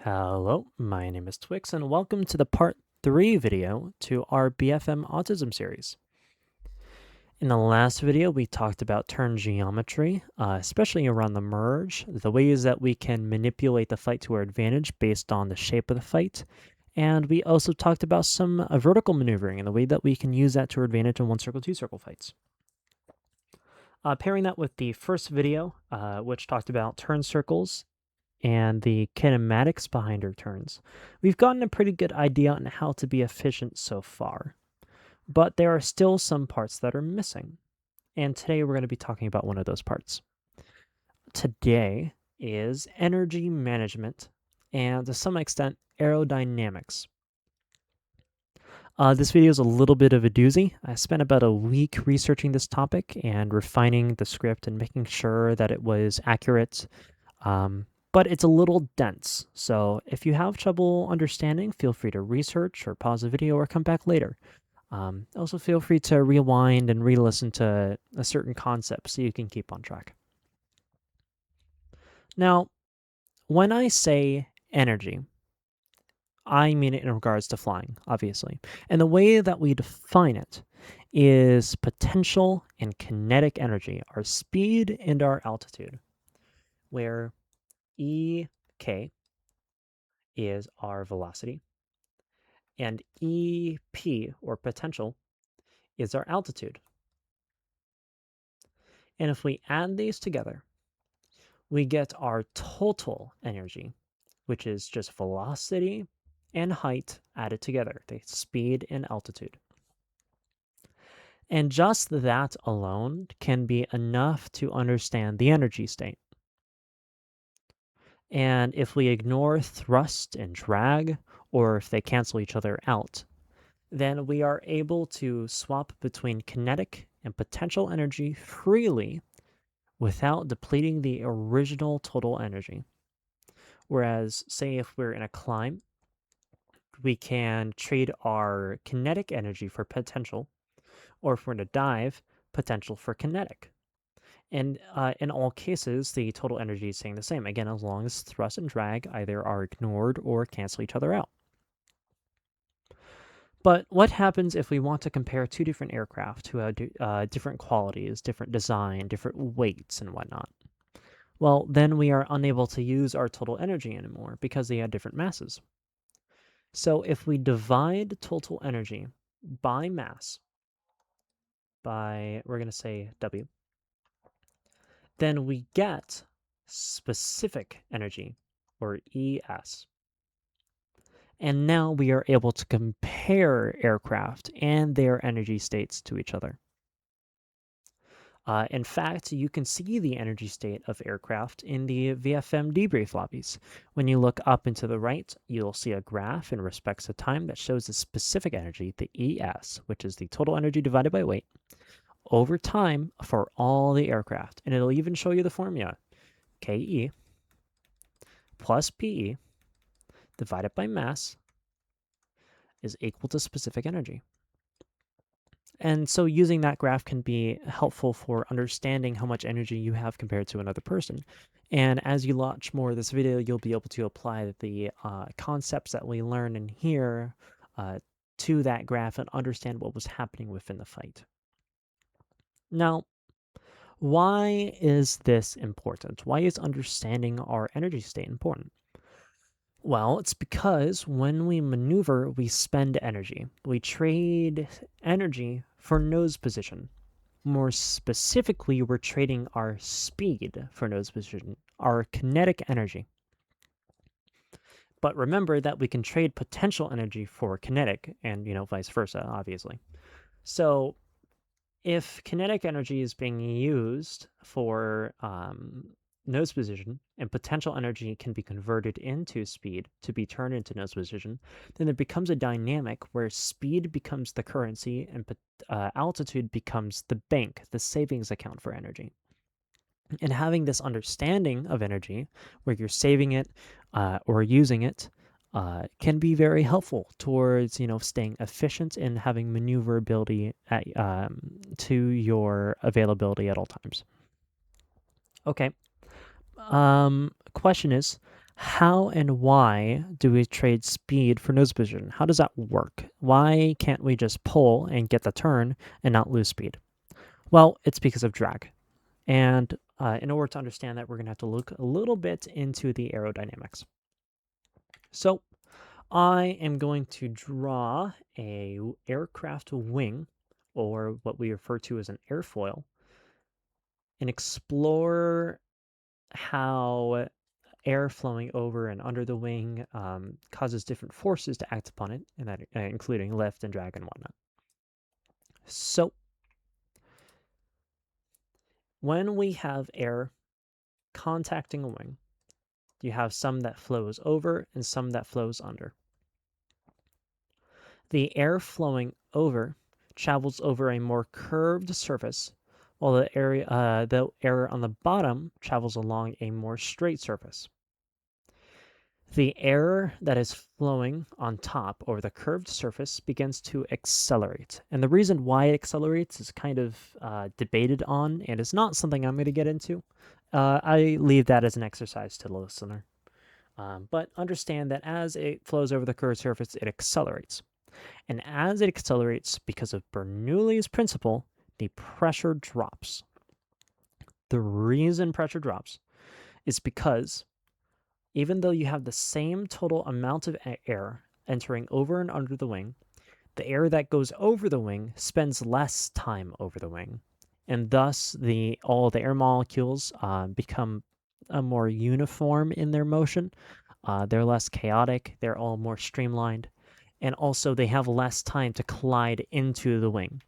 Hello, my name is Twix, and welcome to the part 3 video to our BFM Autism series. In the last video, we talked about turn geometry, especially around the merge, the ways that we can manipulate the fight to our advantage based on the shape of the fight, and we also talked about some vertical maneuvering and the way that we can use that to our advantage in one circle, two circle fights. Pairing that with the first video, which talked about turn circles and the kinematics behind our turns, we've gotten a pretty good idea on how to be efficient so far. But there are still some parts that are missing. And today we're going to be talking about one of those parts. Today is energy management and to some extent aerodynamics. This video is a little bit of a doozy. I spent about a week researching this topic and refining the script and making sure that it was accurate. But it's a little dense, so if you have trouble understanding, feel free to research or pause the video or come back later. Also, feel free to rewind and re-listen to a certain concept so you can keep on track. Now, when I say energy, I mean it in regards to flying, obviously. And the way that we define it is potential and kinetic energy, our speed and our altitude, where EK is our velocity, and EP, or potential, is our altitude. And if we add these together, we get our total energy, which is just velocity and height added together, the speed and altitude. And just that alone can be enough to understand the energy state. And if we ignore thrust and drag, or if they cancel each other out, then we are able to swap between kinetic and potential energy freely without depleting the original total energy. Whereas, say if we're in a climb, we can trade our kinetic energy for potential, or if we're in a dive, potential for kinetic. And in all cases, the total energy is staying the same, again, as long as thrust and drag either are ignored or cancel each other out. But what happens if we want to compare two different aircraft who have different qualities, different design, different weights, and whatnot? Well, then we are unable to use our total energy anymore because they have different masses. So if we divide total energy by mass, we're going to say W, then we get specific energy, or ES. And now we are able to compare aircraft and their energy states to each other. In fact, you can see the energy state of aircraft in the VFM debrief lobbies. When you look up and to the right, you'll see a graph in respects to time that shows the specific energy, the ES, which is the total energy divided by weight, over time for all the aircraft. And it'll even show you the formula. KE plus PE divided by mass is equal to specific energy. And so using that graph can be helpful for understanding how much energy you have compared to another person. And as you watch more of this video, you'll be able to apply the concepts that we learn in here to that graph and understand what was happening within the fight. Now, why is this important? Why is understanding our energy state important? Well, it's because when we maneuver, we spend energy. We trade energy for nose position. More specifically, we're trading our speed for nose position, our kinetic energy. But remember that we can trade potential energy for kinetic and, vice versa, obviously. So if kinetic energy is being used for nose position and potential energy can be converted into speed to be turned into nose position, then it becomes a dynamic where speed becomes the currency and altitude becomes the bank, the savings account for energy. And having this understanding of energy, where you're saving it or using it, can be very helpful towards staying efficient and having maneuverability to your availability at all times. Okay. Question is, How and why do we trade speed for nose position? How does that work? Why can't we just pull and get the turn and not lose speed? Well, it's because of drag. And in order to understand that, we're going to have to look a little bit into the aerodynamics. So I am going to draw a aircraft wing, or what we refer to as an airfoil, and explore how air flowing over and under the wing causes different forces to act upon it, and that including lift and drag and whatnot. So when we have air contacting a wing, you have some that flows over and some that flows under. The air flowing over travels over a more curved surface, while the air on the bottom travels along a more straight surface. The air that is flowing on top over the curved surface begins to accelerate. And the reason why it accelerates is kind of debated on, and it's not something I'm going to get into. I leave that as an exercise to the listener. But understand that as it flows over the curved surface, it accelerates. And as it accelerates, because of Bernoulli's principle, the pressure drops. The reason pressure drops is because even though you have the same total amount of air entering over and under the wing, the air that goes over the wing spends less time over the wing. And thus, all the air molecules become more uniform in their motion. They're less chaotic. They're all more streamlined. And also, they have less time to collide into the wing.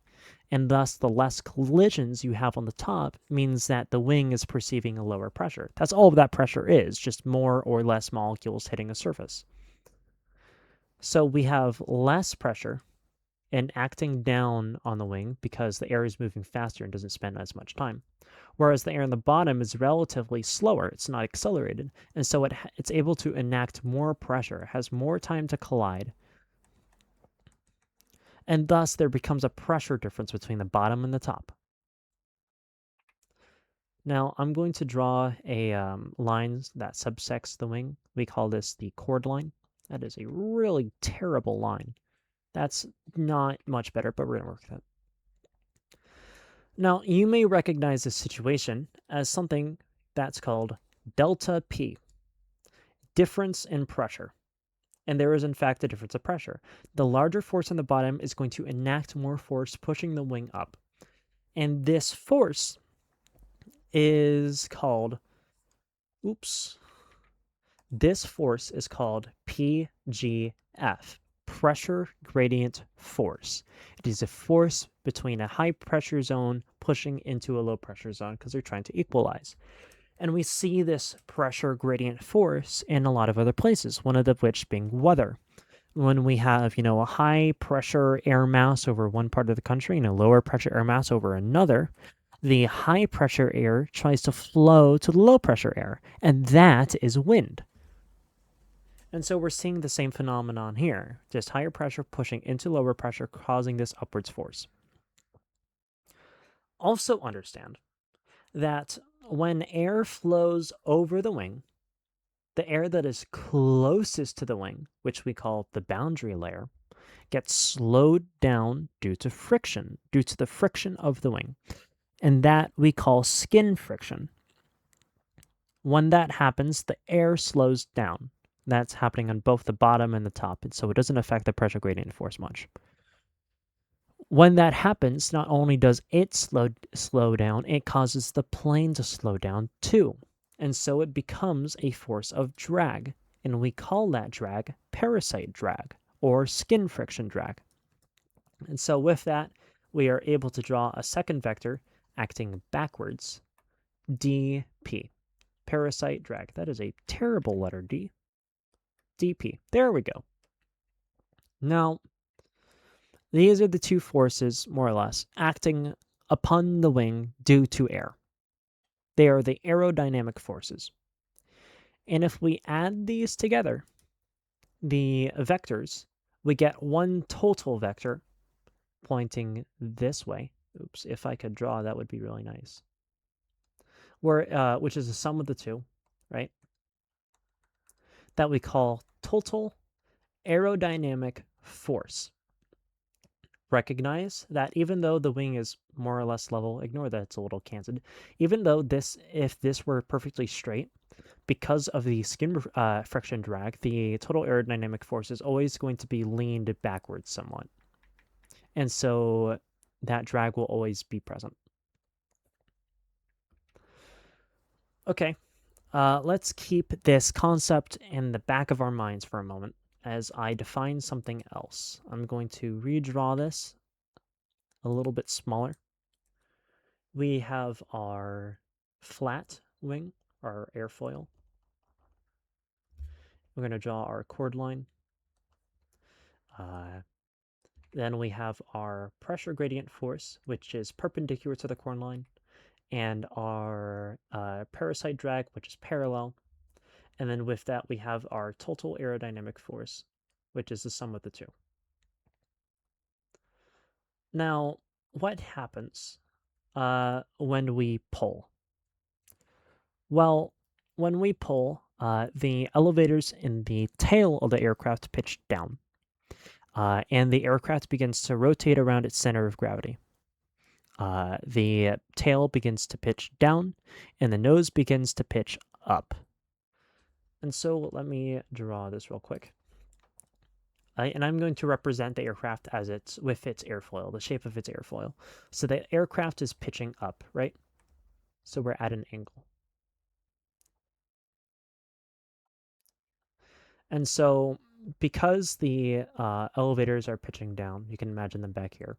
And thus, the less collisions you have on the top means that the wing is perceiving a lower pressure. That's all that pressure is, just more or less molecules hitting a surface. So we have less pressure and acting down on the wing because the air is moving faster and doesn't spend as much time. Whereas the air on the bottom is relatively slower, it's not accelerated, and so it's able to enact more pressure, has more time to collide, and thus there becomes a pressure difference between the bottom and the top. Now I'm going to draw a line that subsects the wing. We call this the chord line. That is a really terrible line. That's not much better, but we're going to work with it. Now, you may recognize this situation as something that's called delta P, difference in pressure. And there is, in fact, a difference of pressure. The larger force on the bottom is going to enact more force, pushing the wing up. And this force is called, this force is called PGF, pressure gradient force. It is a force between a high pressure zone pushing into a low pressure zone because they're trying to equalize. And we see this pressure gradient force in a lot of other places, one of which being weather. When we have, a high pressure air mass over one part of the country and a lower pressure air mass over another, the high pressure air tries to flow to the low pressure air, and that is wind. And so we're seeing the same phenomenon here, just higher pressure pushing into lower pressure, causing this upwards force. Also understand that when air flows over the wing, the air that is closest to the wing, which we call the boundary layer, gets slowed down due to friction, due to the friction of the wing. And that we call skin friction. When that happens, the air slows down. That's happening on both the bottom and the top, and so it doesn't affect the pressure gradient force much. When that happens, not only does it slow down, it causes the plane to slow down too. And so it becomes a force of drag, and we call that drag parasite drag or skin friction drag. And so with that, we are able to draw a second vector acting backwards, dp, parasite drag. That is a terrible letter D. dp. There we go. Now, these are the two forces, more or less, acting upon the wing due to air. They are the aerodynamic forces. And if we add these together, the vectors, we get one total vector pointing this way. Oops, if I could draw, that would be really nice. Which is the sum of the two, right? that we call total aerodynamic force. Recognize that even though the wing is more or less level, ignore that it's a little canted, even though if this were perfectly straight, because of the skin friction drag, the total aerodynamic force is always going to be leaned backwards somewhat. And so that drag will always be present. Okay, let's keep this concept in the back of our minds for a moment as I define something else. I'm going to redraw this a little bit smaller. We have our flat wing, our airfoil. We're going to draw our chord line. Then we have our pressure gradient force, which is perpendicular to the chord line, and our parasite drag, which is parallel. And then with that, we have our total aerodynamic force, which is the sum of the two. Now, what happens when we pull? Well, when we pull, the elevators in the tail of the aircraft pitch down, and the aircraft begins to rotate around its center of gravity. The tail begins to pitch down, and the nose begins to pitch up. And so let me draw this real quick. And I'm going to represent the aircraft as with its airfoil, the shape of its airfoil. So the aircraft is pitching up, right? So we're at an angle. And so because the elevators are pitching down, you can imagine them back here,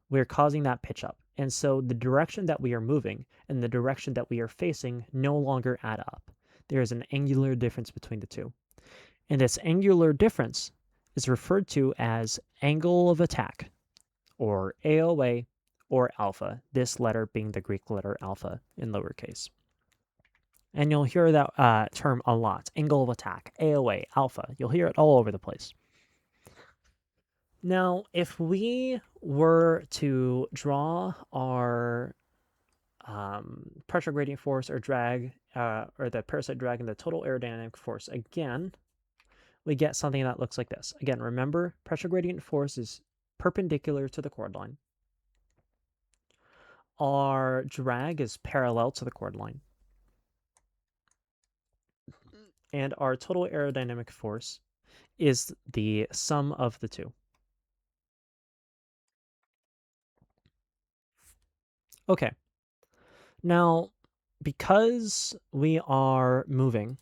we're causing that pitch up. And so the direction that we are moving and the direction that we are facing no longer add up. There is an angular difference between the two. And this angular difference is referred to as angle of attack, or AOA, or alpha, this letter being the Greek letter alpha in lowercase. And you'll hear that term a lot, angle of attack, AOA, alpha. You'll hear it all over the place. Now, if we were to draw our pressure gradient force or drag, or the parasite drag and the total aerodynamic force again, we get something that looks like this. Again, remember, pressure gradient force is perpendicular to the chord line. Our drag is parallel to the chord line. And our total aerodynamic force is the sum of the two. Okay. Now, because we are moving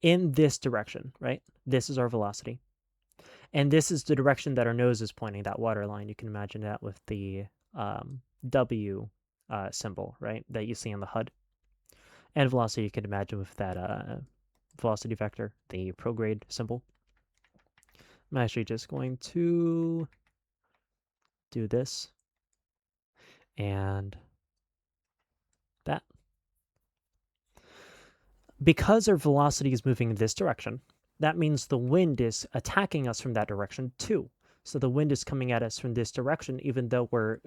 in this direction, right? This is our velocity. And this is the direction that our nose is pointing, that water line. You can imagine that with the W symbol, right? That you see on the HUD. And velocity, you can imagine with that velocity vector, the prograde symbol. I'm actually just going to do this and that. Because our velocity is moving in this direction, that means the wind is attacking us from that direction too. So the wind is coming at us from this direction, even though we're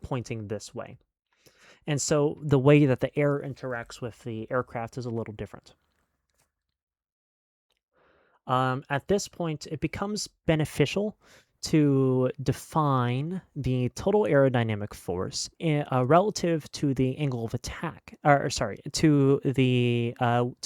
pointing this way. And so the way that the air interacts with the aircraft is a little different. At this point, it becomes beneficial to define the total aerodynamic force relative to the angle of attack, or sorry, to the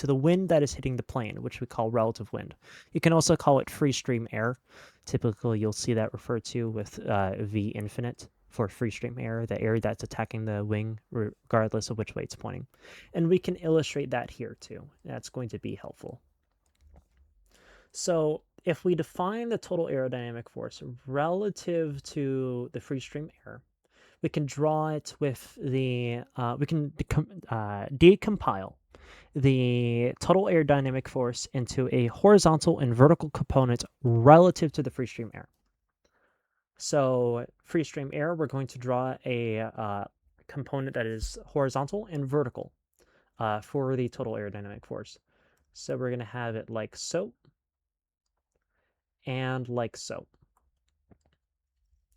wind that is hitting the plane, which we call relative wind. You can also call it free stream air. Typically, you'll see that referred to with V infinite for free stream air, the air that's attacking the wing regardless of which way it's pointing. And we can illustrate that here too. That's going to be helpful. So if we define the total aerodynamic force relative to the free stream air, we can draw it with the, we can decompile the total aerodynamic force into a horizontal and vertical component relative to the free stream air. So free stream air, we're going to draw a component that is horizontal and vertical for the total aerodynamic force. So we're going to have it like so, and like so,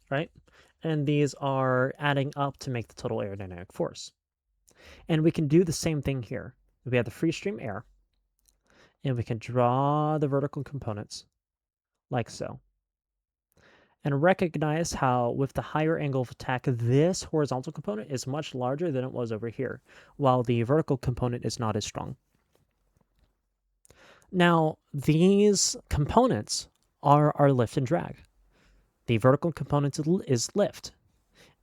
right? And these are adding up to make the total aerodynamic force. And we can do the same thing here. We have the free stream air, And we can draw the vertical components like so. And recognize how with the higher angle of attack, this horizontal component is much larger than it was over here, while the vertical component is not as strong. Now, these components are our lift and drag. The vertical component is lift,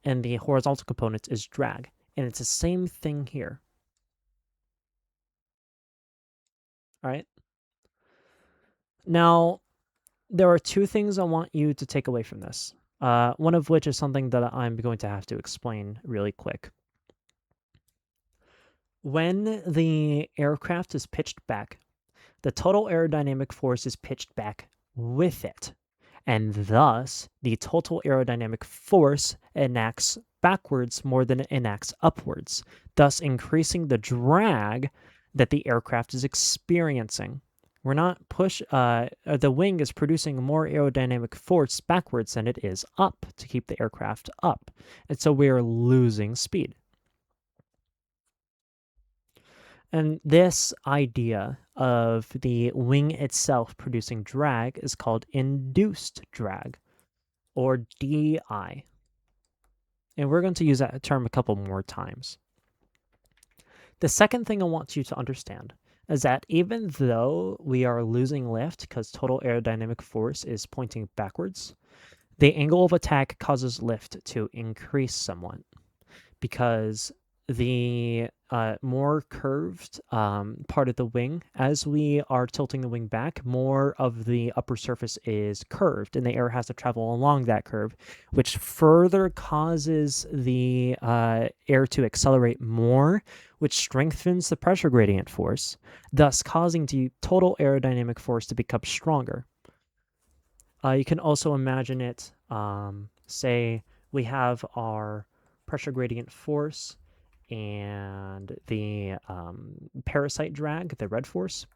and the horizontal component is drag. And it's the same thing here. All right. Now, there are two things I want you to take away from this. One of which is something that I'm going to have to explain really quick. When the aircraft is pitched back, the total aerodynamic force is pitched back with it. And thus, the total aerodynamic force enacts backwards more than it enacts upwards, thus increasing the drag that the aircraft is experiencing. We're not the wing is producing more aerodynamic force backwards than it is up to keep the aircraft up. And so we're losing speed. And this idea of the wing itself producing drag is called induced drag, or DI. And we're going to use that term a couple more times. The second thing I want you to understand is that even though we are losing lift because total aerodynamic force is pointing backwards, the angle of attack causes lift to increase somewhat because the more curved part of the wing, as we are tilting the wing back, more of the upper surface is curved, and the air has to travel along that curve, which further causes the air to accelerate more, which strengthens the pressure gradient force, thus causing the total aerodynamic force to become stronger. You can also imagine it, say we have our pressure gradient force and the parasite drag, the red force.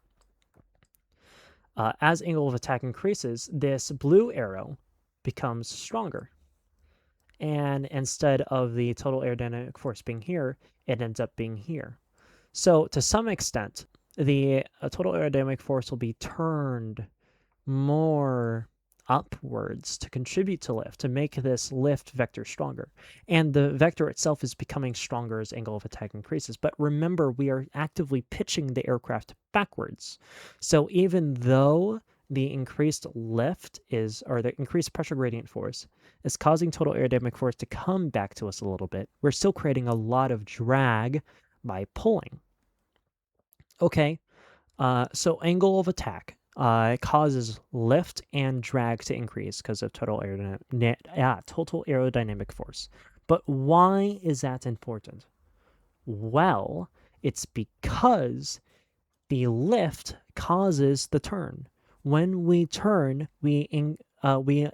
As angle of attack increases, this blue arrow becomes stronger. And instead of the total aerodynamic force being here, it ends up being here. So to some extent, the total aerodynamic force will be turned more upwards to contribute to lift, to make this lift vector stronger. And the vector itself is becoming stronger as angle of attack increases. But remember, we are actively pitching the aircraft backwards. So even though the increased lift or the increased pressure gradient force is causing total aerodynamic force to come back to us a little bit, we're still creating a lot of drag by pulling. Okay, so angle of attack causes lift and drag to increase because of total aerodynamic force. But why is that important? Well, it's because the lift causes the turn. When we turn, we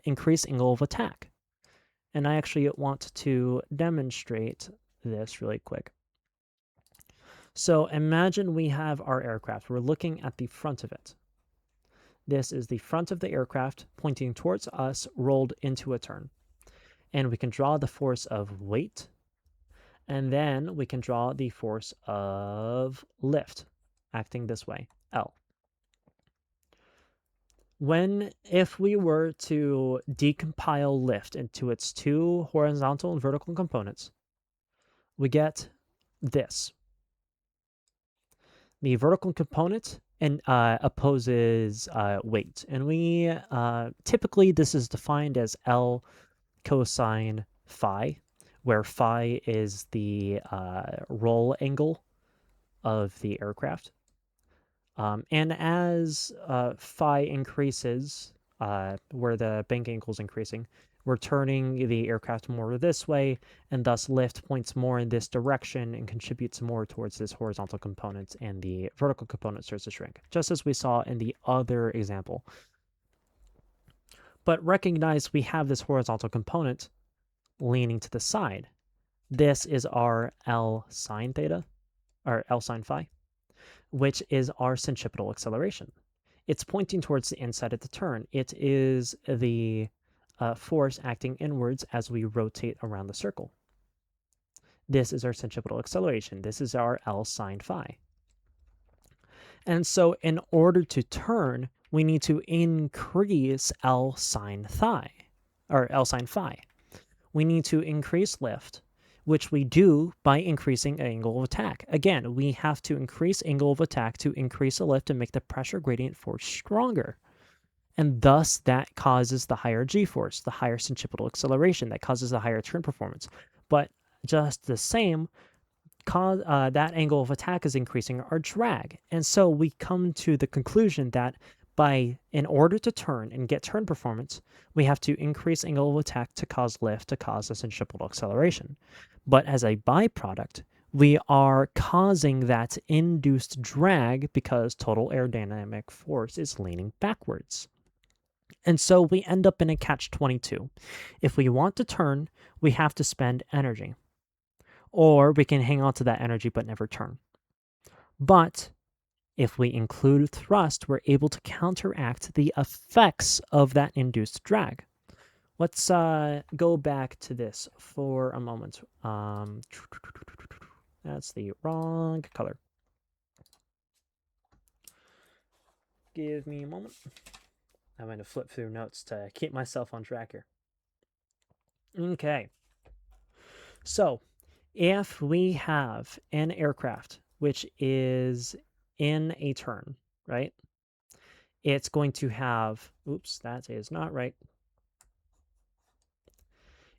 increase angle of attack. And I actually want to demonstrate this really quick. So imagine we have our aircraft. We're looking at the front of it. This is the front of the aircraft pointing towards us, rolled into a turn. And we can draw the force of weight, and then we can draw the force of lift, acting this way, L. If we were to decompile lift into its two horizontal and vertical components, we get this. The vertical component opposes weight, and we typically this is defined as L cosine phi, where phi is the roll angle of the aircraft. And as phi increases, where the bank angle is increasing, we're turning the aircraft more this way, and thus lift points more in this direction and contributes more towards this horizontal component, and the vertical component starts to shrink, just as we saw in the other example. But recognize we have this horizontal component leaning to the side. This is our L sine theta, or L sine phi, which is our centripetal acceleration. It's pointing towards the inside of the turn. It is the force acting inwards as we rotate around the circle. This is our centripetal acceleration. This is our L sine phi. And so in order to turn, we need to increase L sine phi, or L sine phi. We need to increase lift, which we do by increasing angle of attack. Again, we have to increase angle of attack to increase the lift and make the pressure gradient force stronger. And thus, that causes the higher g-force, the higher centripetal acceleration, that causes the higher turn performance. But just the same, that angle of attack is increasing our drag. And so we come to the conclusion that in order to turn and get turn performance, we have to increase angle of attack to cause lift, to cause a centripetal acceleration. But as a byproduct, we are causing that induced drag because total aerodynamic force is leaning backwards. And so we end up in a catch-22. If we want to turn, we have to spend energy. Or we can hang on to that energy but never turn. But if we include thrust, we're able to counteract the effects of that induced drag. Let's go back to this for a moment. That's the wrong color. Give me a moment. I'm going to flip through notes to keep myself on track here. Okay. So if we have an aircraft which is in a turn, right? It's going to have, oops, that is not right.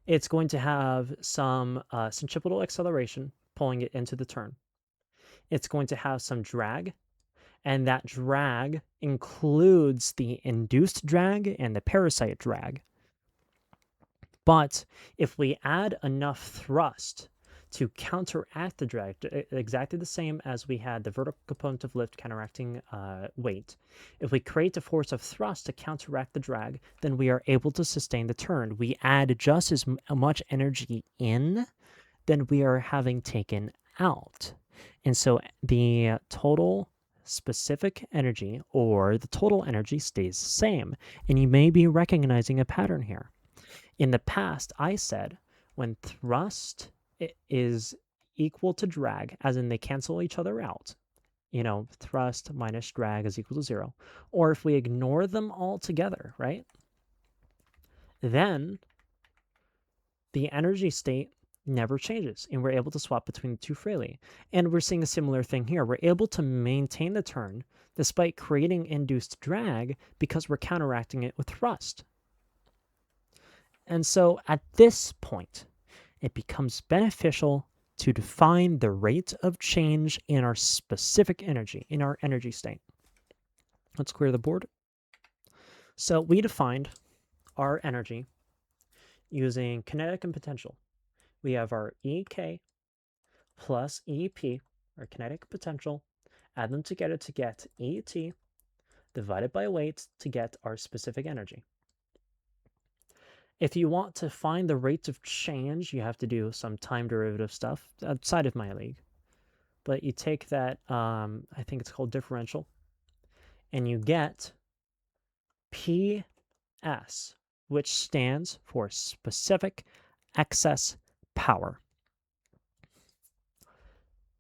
It's going to have some centripetal acceleration pulling it into the turn. It's going to have some drag, and that drag includes the induced drag and the parasite drag. But if we add enough thrust to counteract the drag, exactly the same as we had the vertical component of lift counteracting weight, if we create a force of thrust to counteract the drag, then we are able to sustain the turn. We add just as much energy in than we are having taken out. And so the total specific energy or the total energy stays the same. And you may be recognizing a pattern here. In the past, I said when thrust is equal to drag, as in they cancel each other out, thrust minus drag is equal to 0. Or if we ignore them all together, right? Then the energy state never changes, and we're able to swap between the two freely. And we're seeing a similar thing here. We're able to maintain the turn despite creating induced drag because we're counteracting it with thrust. And so at this point, it becomes beneficial to define the rate of change in our specific energy, in our energy state. Let's clear the board. So we defined our energy using kinetic and potential. We have our EK plus EP, our kinetic potential, add them together to get ET, divided by weight to get our specific energy. If you want to find the rate of change, you have to do some time derivative stuff outside of my league. But you take that, I think it's called differential, and you get PS, which stands for specific excess power.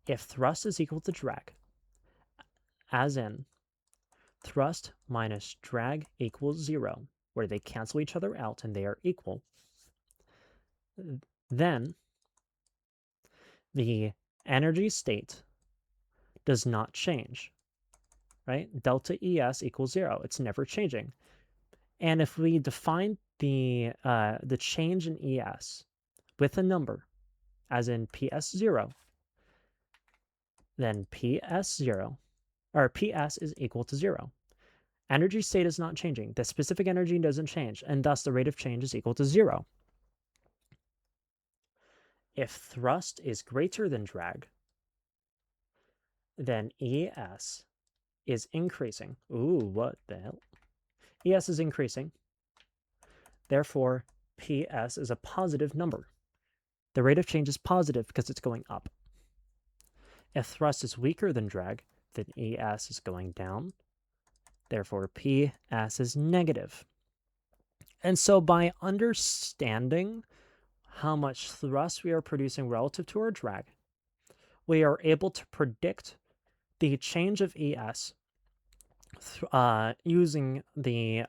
If thrust is equal to drag, as in thrust minus drag equals 0, where they cancel each other out and they are equal, then the energy state does not change, right? Delta ES equals 0. It's never changing. And if we define the change in ES with a number, as in PS0, then PS0, or PS is equal to 0. Energy state is not changing. The specific energy doesn't change, and thus the rate of change is equal to 0. If thrust is greater than drag, then ES is increasing. Ooh, what the hell? ES is increasing. Therefore, PS is a positive number. The rate of change is positive because it's going up. If thrust is weaker than drag, then ES is going down. Therefore, PS is negative. And so by understanding how much thrust we are producing relative to our drag, we are able to predict the change of ES using the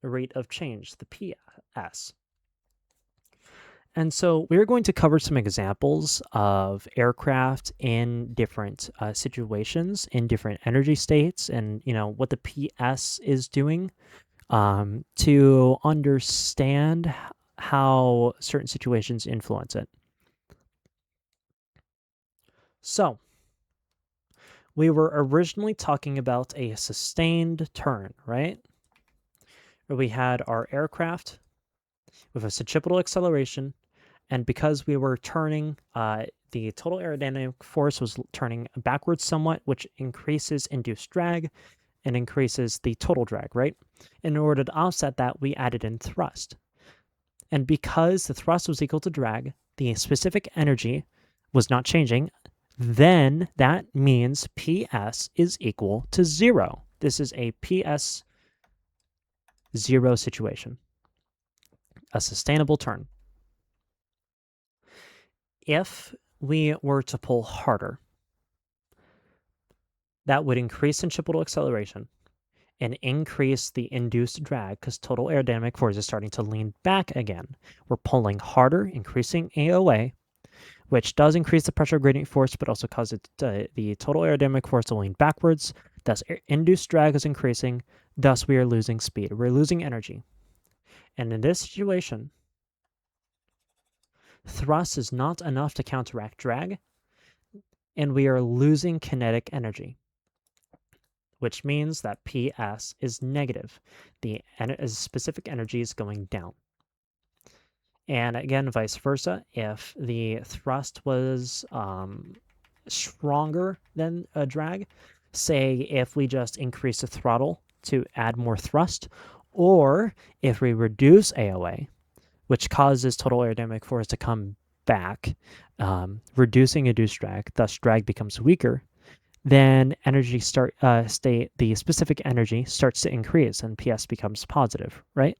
rate of change, the PS. And so we're going to cover some examples of aircraft in different situations, in different energy states, and what the PS is doing to understand how certain situations influence it. So we were originally talking about a sustained turn, right? Where we had our aircraft with a centripetal acceleration, and because we were turning, the total aerodynamic force was turning backwards somewhat, which increases induced drag and increases the total drag, right? In order to offset that, we added in thrust. And because the thrust was equal to drag, the specific energy was not changing, then that means PS is equal to 0. This is a PS 0 situation, a sustainable turn. If we were to pull harder, that would increase centripetal acceleration and increase the induced drag because total aerodynamic force is starting to lean back again. We're pulling harder, increasing AOA, which does increase the pressure gradient force, but also causes the total aerodynamic force to lean backwards. Thus, induced drag is increasing. Thus, we are losing speed. We're losing energy. And in this situation, thrust is not enough to counteract drag, and we are losing kinetic energy, which means that PS is negative. The specific energy is going down. And again, vice versa. If the thrust was stronger than a drag, say if we just increase the throttle to add more thrust, or if we reduce AOA, which causes total aerodynamic force to come back, reducing induced drag, thus drag becomes weaker, then the specific energy starts to increase and PS becomes positive, right?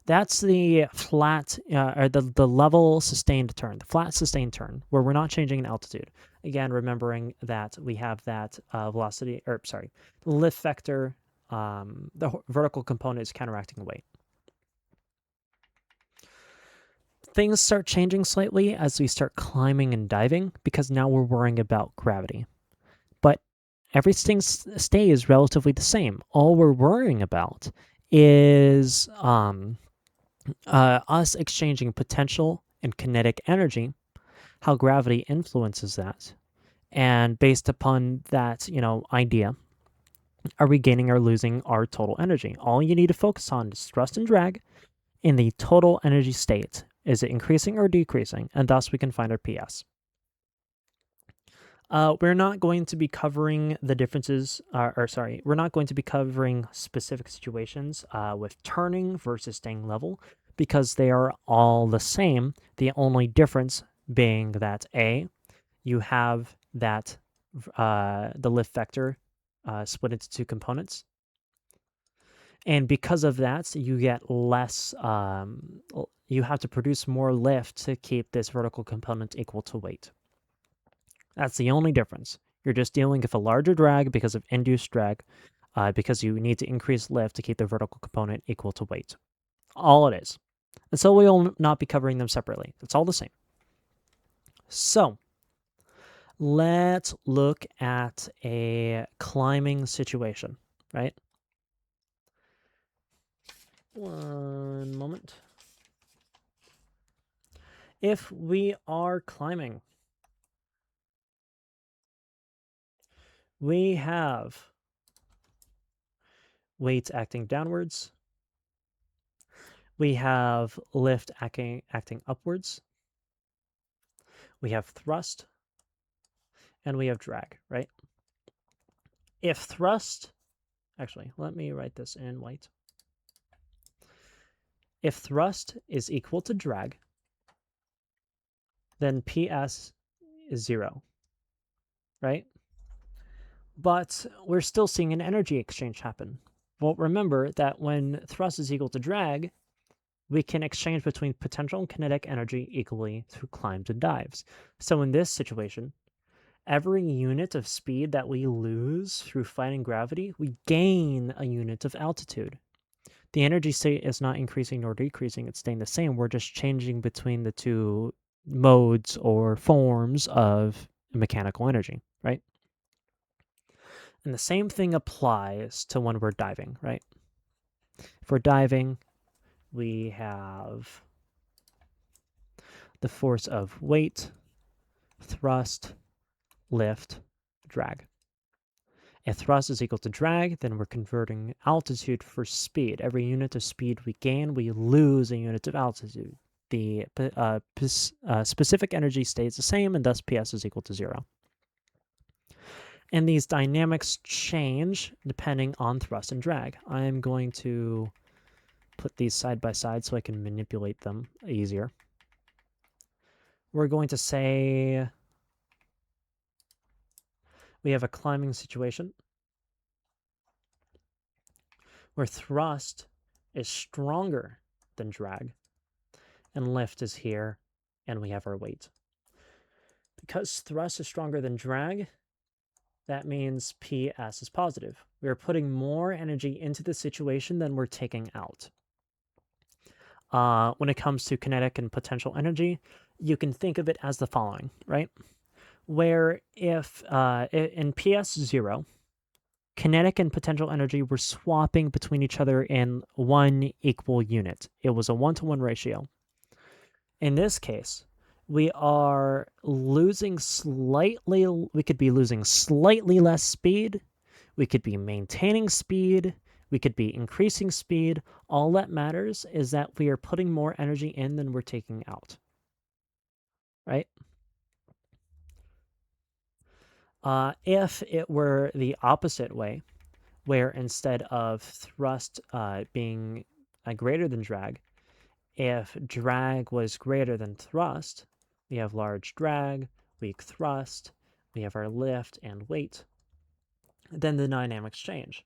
That's the flat or the level sustained turn, the flat sustained turn, where we're not changing in altitude. Again, remembering that we have that velocity, or sorry, lift vector, the vertical component is counteracting weight. Things start changing slightly as we start climbing and diving because now we're worrying about gravity. But everything stays relatively the same. All we're worrying about is us exchanging potential and kinetic energy, how gravity influences that. And based upon that, idea, are we gaining or losing our total energy? All you need to focus on is thrust and drag in the total energy state. Is it increasing or decreasing? And thus we can find our PS. We're not going to be covering the differences, we're not going to be covering specific situations with turning versus staying level because they are all the same. The only difference being that A, you have that the lift vector split into two components. And because of that, you get less, you have to produce more lift to keep this vertical component equal to weight. That's the only difference. You're just dealing with a larger drag because of induced drag, because you need to increase lift to keep the vertical component equal to weight. All it is. And so we will not be covering them separately. It's all the same. So let's look at a climbing situation, right? One moment. If we are climbing, we have weight acting downwards. We have lift acting upwards. We have thrust. And we have drag, right? If thrust, actually, let me write this in white. If thrust is equal to drag, then PS is 0, right? But we're still seeing an energy exchange happen. Well, remember that when thrust is equal to drag, we can exchange between potential and kinetic energy equally through climbs and dives. So in this situation, Every unit of speed that we lose through fighting gravity, we gain a unit of altitude. The energy state is not increasing nor decreasing, it's staying the same. We're just changing between the two modes or forms of mechanical energy, right? And the same thing applies to when we're diving, right? If we're diving, we have the force of weight, thrust, lift, drag. If thrust is equal to drag, then we're converting altitude for speed. Every unit of speed we gain, we lose a unit of altitude. The specific energy stays the same, and thus PS is equal to 0. And these dynamics change depending on thrust and drag. I'm going to put these side by side so I can manipulate them easier. We're going to say we have a climbing situation where thrust is stronger than drag, and lift is here, and we have our weight. Because thrust is stronger than drag, that means PS is positive. We are putting more energy into the situation than we're taking out. When it comes to kinetic and potential energy, you can think of it as the following, right? Where if in PS 0, kinetic and potential energy were swapping between each other in one equal unit. It was a 1-to-1 ratio. In this case, we are losing slightly, we could be losing slightly less speed, we could be maintaining speed, we could be increasing speed. All that matters is that we are putting more energy in than we're taking out, right? If it were the opposite way, where instead of thrust being greater than drag, if drag was greater than thrust, we have large drag, weak thrust, we have our lift and weight, then the dynamics change.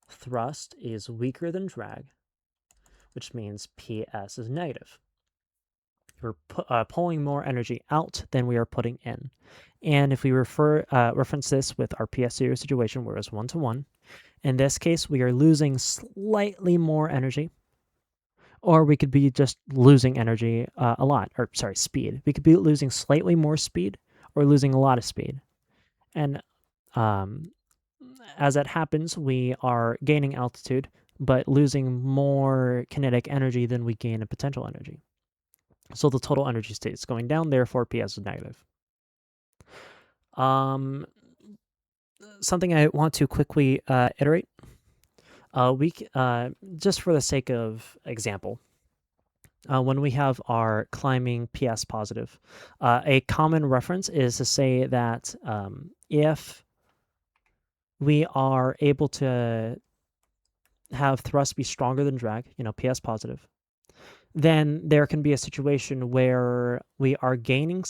Thrust is weaker than drag, which means PS is negative. We're pulling more energy out than we are putting in. And if we reference this with our PS0 situation where it's 1-to-1, in this case, we are losing slightly more energy, or we could be just losing energy a lot, or sorry, speed. We could be losing slightly more speed or losing a lot of speed. And as that happens, we are gaining altitude, but losing more kinetic energy than we gain in potential energy. So the total energy state is going down, therefore PS is negative. Something I want to quickly iterate. Just for the sake of example, when we have our climbing PS positive, a common reference is to say that if we are able to have thrust be stronger than drag, PS positive, then there can be a situation where we are gaining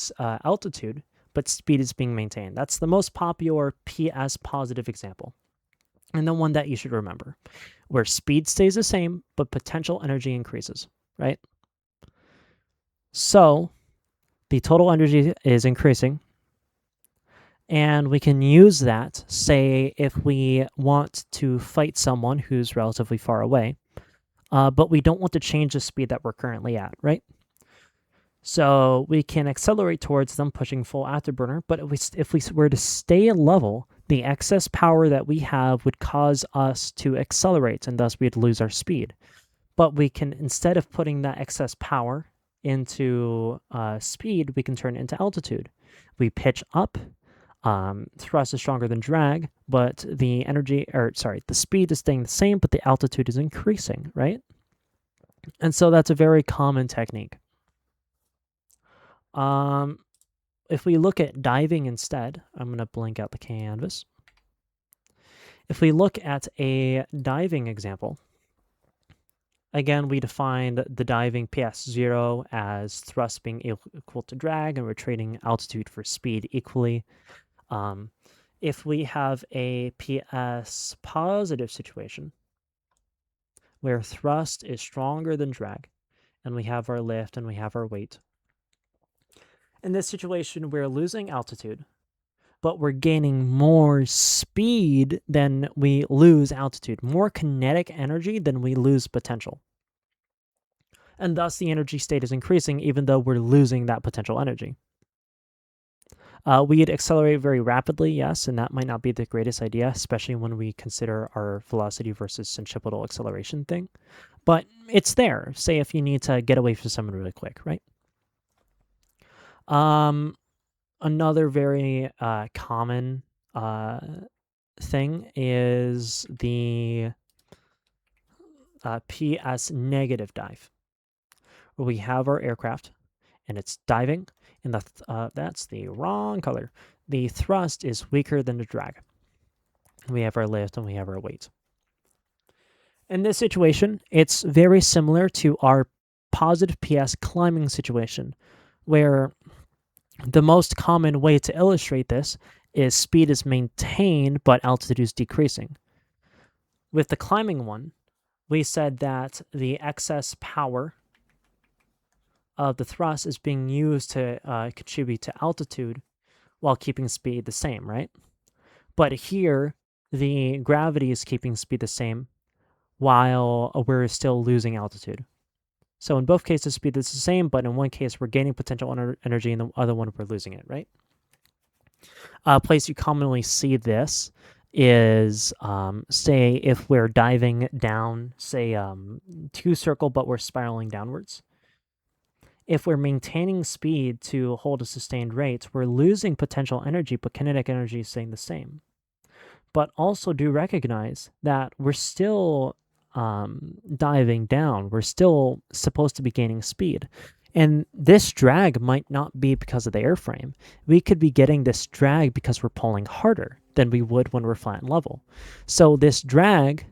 altitude, but speed is being maintained. That's the most popular PS positive example, and the one that you should remember, where speed stays the same, but potential energy increases, right? So the total energy is increasing, and we can use that, say, if we want to fight someone who's relatively far away, but we don't want to change the speed that we're currently at, right? So we can accelerate towards them, pushing full afterburner, but if we were to stay level, the excess power that we have would cause us to accelerate, and thus we'd lose our speed. But we can, instead of putting that excess power into speed, we can turn it into altitude. We pitch up, thrust is stronger than drag, but the speed is staying the same, but the altitude is increasing, right? And so that's a very common technique. If we look at diving instead, I'm going to blank out the canvas. If we look at a diving example, again, we defined the diving PS0 as thrust being equal to drag, and we're trading altitude for speed equally. If we have a PS positive situation where thrust is stronger than drag, and we have our lift and we have our weight, In this situation, we're losing altitude, but we're gaining more speed than we lose altitude, more kinetic energy than we lose potential. And thus the energy state is increasing even though we're losing that potential energy. We'd accelerate very rapidly, yes, and that might not be the greatest idea, especially when we consider our velocity versus centripetal acceleration thing. But it's there, say if you need to get away from someone really quick, right? Another very common thing is the PS negative dive, where we have our aircraft and it's diving, and that's the wrong color. The thrust is weaker than the drag. We have our lift and we have our weight. In this situation, it's very similar to our positive PS climbing situation, where the most common way to illustrate this is speed is maintained but altitude is decreasing. With the climbing one, we said that the excess power of the thrust is being used to contribute to altitude while keeping speed the same, right? But here, the gravity is keeping speed the same while we're still losing altitude. So in both cases, speed is the same, but in one case, we're gaining potential energy, and the other one, we're losing it, right? A place you commonly see this is, say, if we're diving down, say, two circle, but we're spiraling downwards. If we're maintaining speed to hold a sustained rate, we're losing potential energy, but kinetic energy is staying the same. But also do recognize that we're still diving down. We're still supposed to be gaining speed. And this drag might not be because of the airframe. We could be getting this drag because we're pulling harder than we would when we're flat and level. So this drag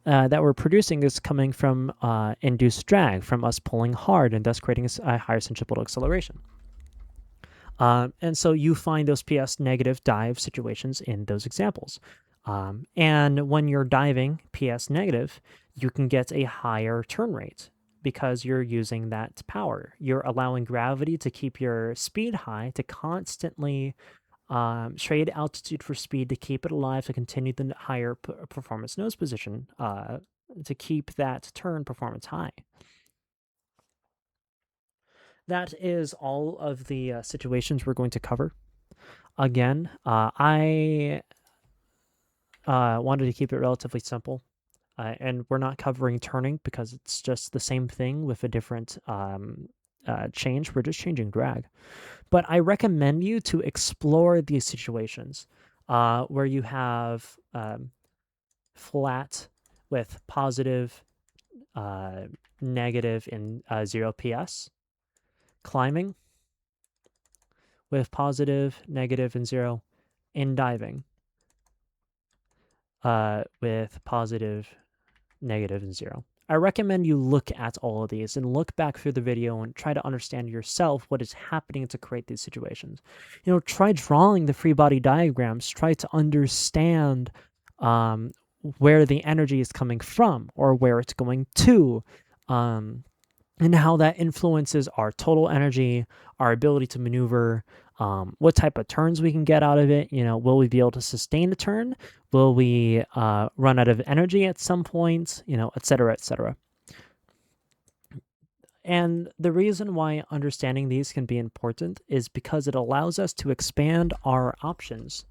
that we're producing is coming from induced drag, from us pulling hard and thus creating a higher centripetal acceleration. And so you find those PS negative dive situations in those examples. And when you're diving PS negative, you can get a higher turn rate because you're using that power. You're allowing gravity to keep your speed high, to constantly trade altitude for speed, to keep it alive, to continue the higher performance nose position, to keep that turn performance high. That is all of the situations we're going to cover. Again, I wanted to keep it relatively simple. And we're not covering turning because it's just the same thing with a different change. We're just changing drag. But I recommend you to explore these situations where you have flat with positive, negative, and 0 PS, climbing with positive, negative, and 0, and diving with positive, negative, and 0. I recommend you look at all of these and look back through the video and try to understand yourself what is happening to create these situations. Try drawing the free body diagrams. Try to understand where the energy is coming from or where it's going to, and how that influences our total energy, our ability to maneuver, what type of turns we can get out of it. Will we be able to sustain a turn? Will we run out of energy at some point? Et cetera, et cetera. And the reason why understanding these can be important is because it allows us to expand our options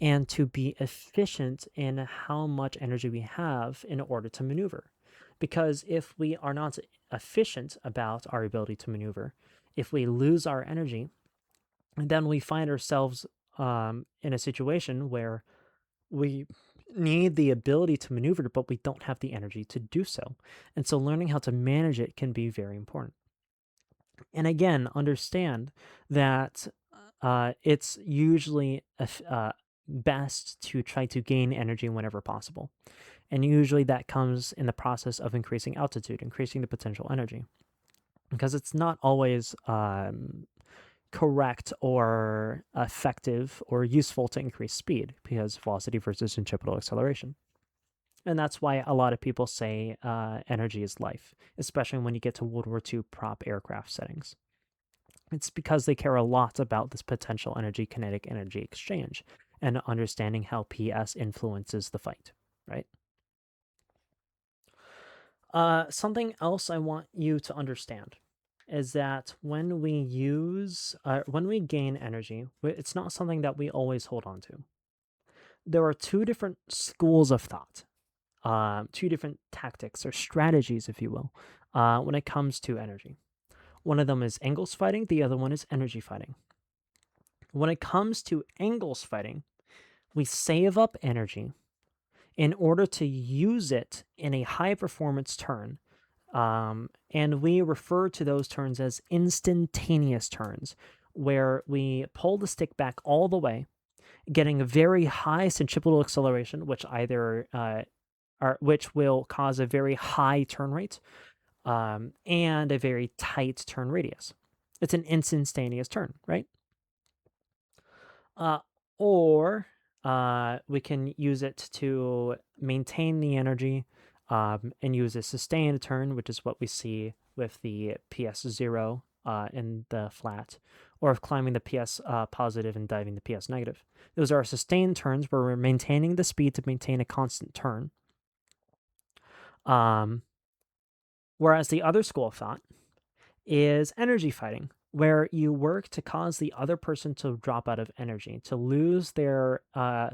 and to be efficient in how much energy we have in order to maneuver. Because if we are not efficient about our ability to maneuver, if we lose our energy, then we find ourselves in a situation where we need the ability to maneuver, but we don't have the energy to do so. And so learning how to manage it can be very important. And again, understand that it's usually best to try to gain energy whenever possible. And usually that comes in the process of increasing altitude, increasing the potential energy. Because it's not always correct or effective or useful to increase speed, because velocity versus centripetal acceleration. And that's why a lot of people say energy is life, especially when you get to World War II prop aircraft settings. It's because they care a lot about this potential energy kinetic energy exchange and understanding how PS influences the fight, right? Something else I want you to understand is that when we gain energy, it's not something that we always hold on to. There are two different schools of thought, two different tactics or strategies, if you will, when it comes to energy. One of them is angles fighting, the other one is energy fighting. When it comes to angles fighting, we save up energy in order to use it in a high performance turn. And we refer to those turns as instantaneous turns, where we pull the stick back all the way, getting a very high centripetal acceleration, which will cause a very high turn rate, and a very tight turn radius. It's an instantaneous turn, right? Uh, or we can use it to maintain the energy and use a sustained turn, which is what we see with the PS0 in the flat, or climbing the PS positive and diving the PS negative. Those are sustained turns where we're maintaining the speed to maintain a constant turn. Whereas the other school of thought is energy fighting, where you work to cause the other person to drop out of energy, to lose their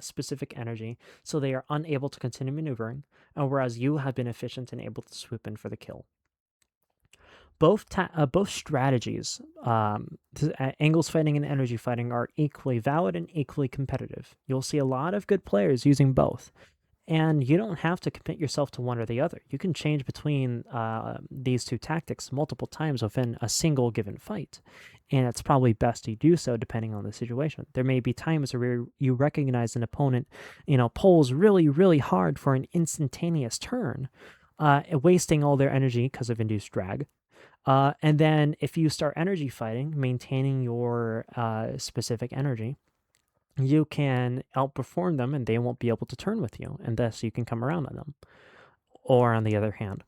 specific energy, so they are unable to continue maneuvering, and whereas you have been efficient and able to swoop in for the kill. Both strategies, angles fighting and energy fighting, are equally valid and equally competitive. You'll see a lot of good players using both. And you don't have to commit yourself to one or the other. You can change between these two tactics multiple times within a single given fight. And it's probably best to do so depending on the situation. There may be times where you recognize an opponent, pulls really, really hard for an instantaneous turn, wasting all their energy because of induced drag. And then if you start energy fighting, maintaining your specific energy, you can outperform them and they won't be able to turn with you, and thus you can come around on them. Or on the other hand,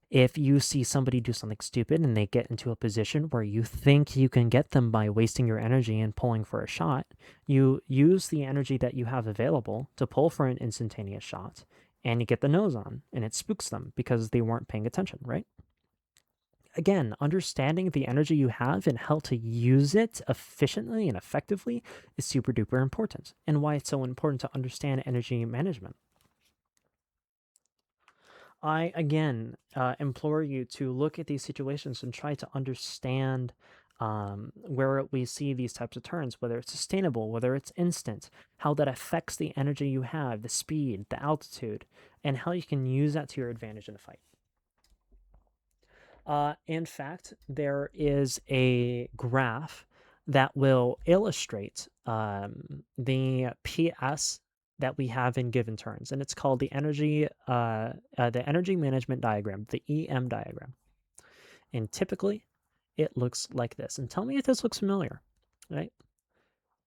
if you see somebody do something stupid and they get into a position where you think you can get them by wasting your energy and pulling for a shot, you use the energy that you have available to pull for an instantaneous shot, and you get the nose on, and it spooks them because they weren't paying attention, right? Again, understanding the energy you have and how to use it efficiently and effectively is super duper important, and why it's so important to understand energy management. I, again, implore you to look at these situations and try to understand where we see these types of turns, whether it's sustainable, whether it's instant, how that affects the energy you have, the speed, the altitude, and how you can use that to your advantage in a fight. In fact, there is a graph that will illustrate the PS that we have in given turns, and it's called the energy management diagram, the EM diagram. And typically, it looks like this. And tell me if this looks familiar, right?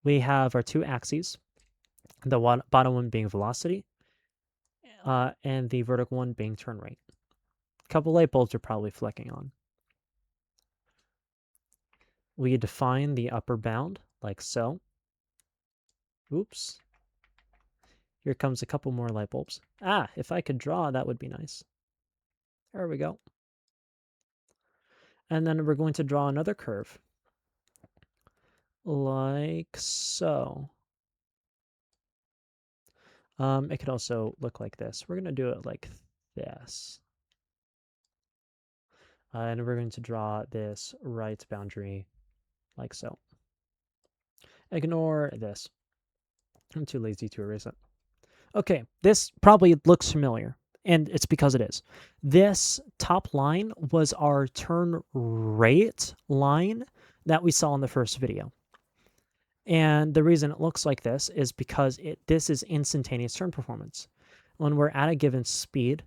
We have our two axes, the bottom one being velocity, and the vertical one being turn rate. A couple light bulbs are probably flicking on. We define the upper bound like so. Oops. Here comes a couple more light bulbs. If I could draw, that would be nice. There we go. And then we're going to draw another curve. Like so. It could also look like this. We're going to do it like this. And we're going to draw this right boundary like so. Ignore this. I'm too lazy to erase it. Okay, this probably looks familiar, and it's because it is. This top line was our turn rate line that we saw in the first video. And the reason it looks like this is because this is instantaneous turn performance. When we're at a given speed,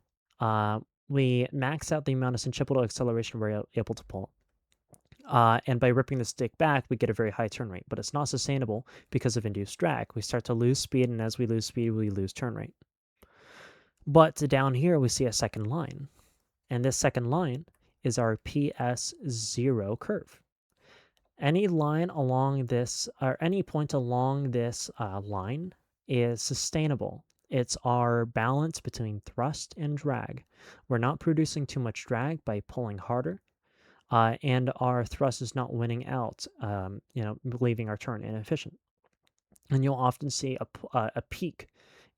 we max out the amount of centripetal acceleration we're able to pull. And by ripping the stick back, we get a very high turn rate, but it's not sustainable because of induced drag. We start to lose speed, and as we lose speed, we lose turn rate. But down here, we see a second line, and this second line is our PS0 curve. Any line along this, or any point along this line is sustainable. It's our balance between thrust and drag. We're not producing too much drag by pulling harder, and our thrust is not winning out, leaving our turn inefficient. And you'll often see a peak,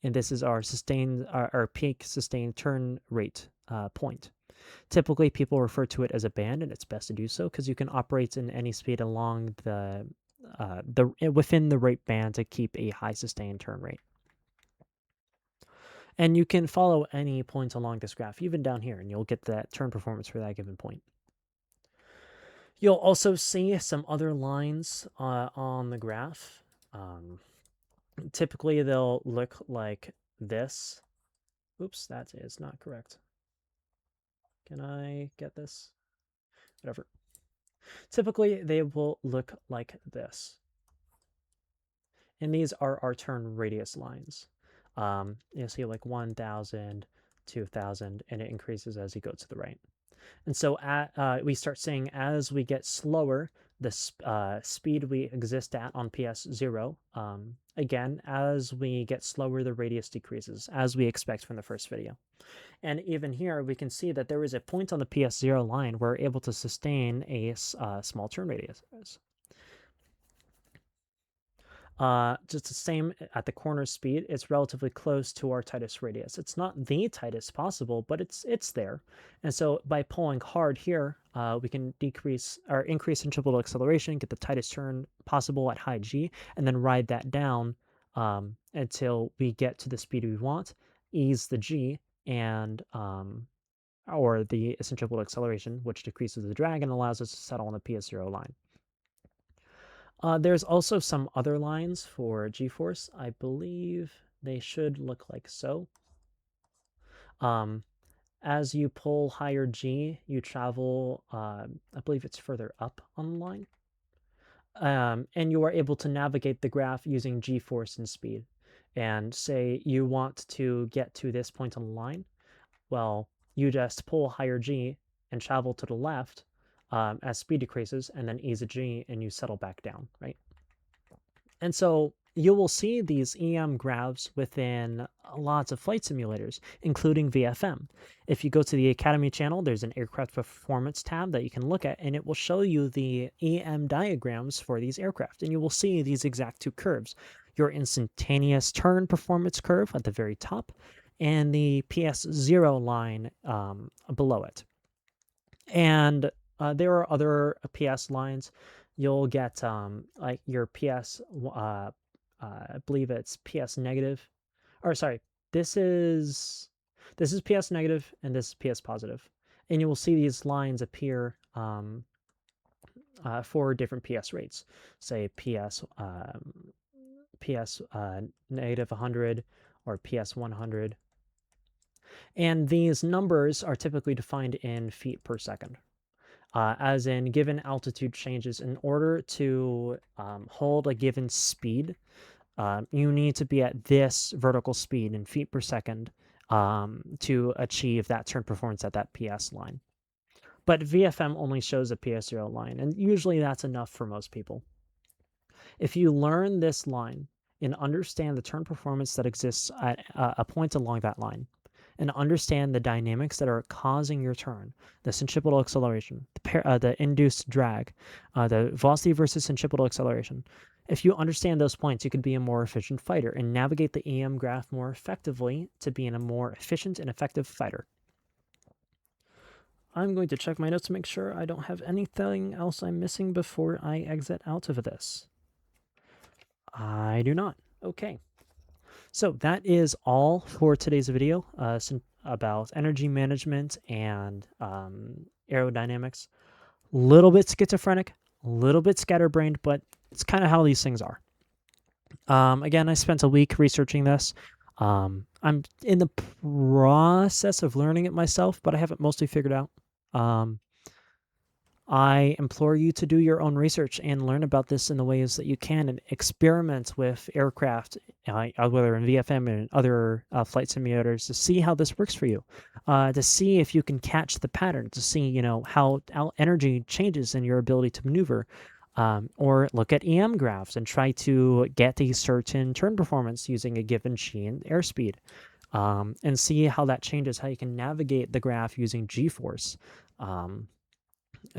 and this is our peak sustained turn rate point. Typically, people refer to it as a band, and it's best to do so because you can operate in any speed along within the rate band to keep a high sustained turn rate. And you can follow any point along this graph, even down here, and you'll get that turn performance for that given point. You'll also see some other lines on the graph. Typically, they'll look like this. Oops, that is not correct. Can I get this? Whatever. Typically, they will look like this. And these are our turn radius lines. You'll see like 1,000, 2,000, and it increases as you go to the right. And so we start seeing as we get slower, the speed we exist at on PS0. Again, as we get slower, the radius decreases, as we expect from the first video. And even here, we can see that there is a point on the PS0 line where we're able to sustain a small turn radius. Just the same at the corner speed, it's relatively close to our tightest radius. It's not the tightest possible, but it's there. And so by pulling hard here, we can increase centripetal acceleration, get the tightest turn possible at high G, and then ride that down until we get to the speed we want, ease the G, and or the centripetal acceleration, which decreases the drag and allows us to settle on the PS0 line. There's also some other lines for G-force. I believe they should look like so. As you pull higher G, you travel, I believe it's further up on the line. And you are able to navigate the graph using G-force and speed. And say you want to get to this point on the line, well, you just pull higher G and travel to the left as speed decreases, and then ease a G, and you settle back down, right? And so you will see these EM graphs within lots of flight simulators, including VFM. If you go to the Academy channel, there's an aircraft performance tab that you can look at, and it will show you the EM diagrams for these aircraft. And you will see these exact two curves, your instantaneous turn performance curve at the very top, and the PS0 line below it. And there are other PS lines. You'll get like your PS, I believe it's PS negative, or sorry, this is PS negative and this is PS positive, and you will see these lines appear for different PS rates. Say PS negative 100 or PS 100. And these numbers are typically defined in feet per second, as in given altitude changes. In order to hold a given speed, you need to be at this vertical speed in feet per second to achieve that turn performance at that PS line. But VFM only shows a PS0 line, and usually that's enough for most people. If you learn this line and understand the turn performance that exists at a point along that line, and understand the dynamics that are causing your turn, the centripetal acceleration, the induced drag, the velocity versus centripetal acceleration. If you understand those points, you can be a more efficient fighter and navigate the EM graph more effectively to be a more efficient and effective fighter. I'm going to check my notes to make sure I don't have anything else I'm missing before I exit out of this. I do not. Okay. So that is all for today's video about energy management and aerodynamics. A little bit schizophrenic, a little bit scatterbrained, but it's kind of how these things are. Again, I spent a week researching this. I'm in the process of learning it myself, but I have it mostly figured out. I implore you to do your own research and learn about this in the ways that you can and experiment with aircraft, whether in VFM and other flight simulators, to see how this works for you, to see if you can catch the pattern, to see, how energy changes in your ability to maneuver. Or look at EM graphs and try to get a certain turn performance using a given g and airspeed, and see how that changes, how you can navigate the graph using g-force. Um,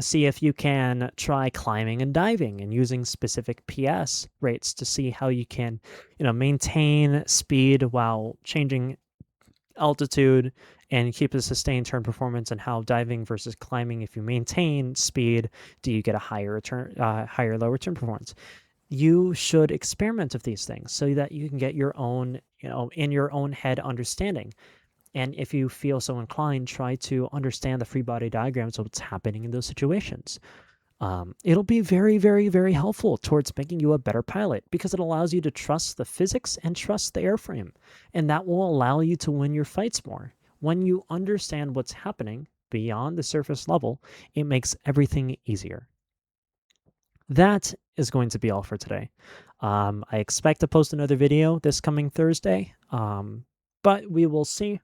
See if you can try climbing and diving and using specific PS rates to see how you can, maintain speed while changing altitude and keep a sustained turn performance, and how diving versus climbing, if you maintain speed, do you get a higher lower turn performance? You should experiment with these things so that you can get your own, in your own head understanding. And if you feel so inclined, try to understand the free body diagrams of what's happening in those situations. It'll be very, very, very helpful towards making you a better pilot because it allows you to trust the physics and trust the airframe. And that will allow you to win your fights more. When you understand what's happening beyond the surface level, it makes everything easier. That is going to be all for today. I expect to post another video this coming Thursday, but we will see.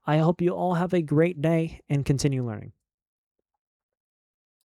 I hope you all have a great day and continue learning.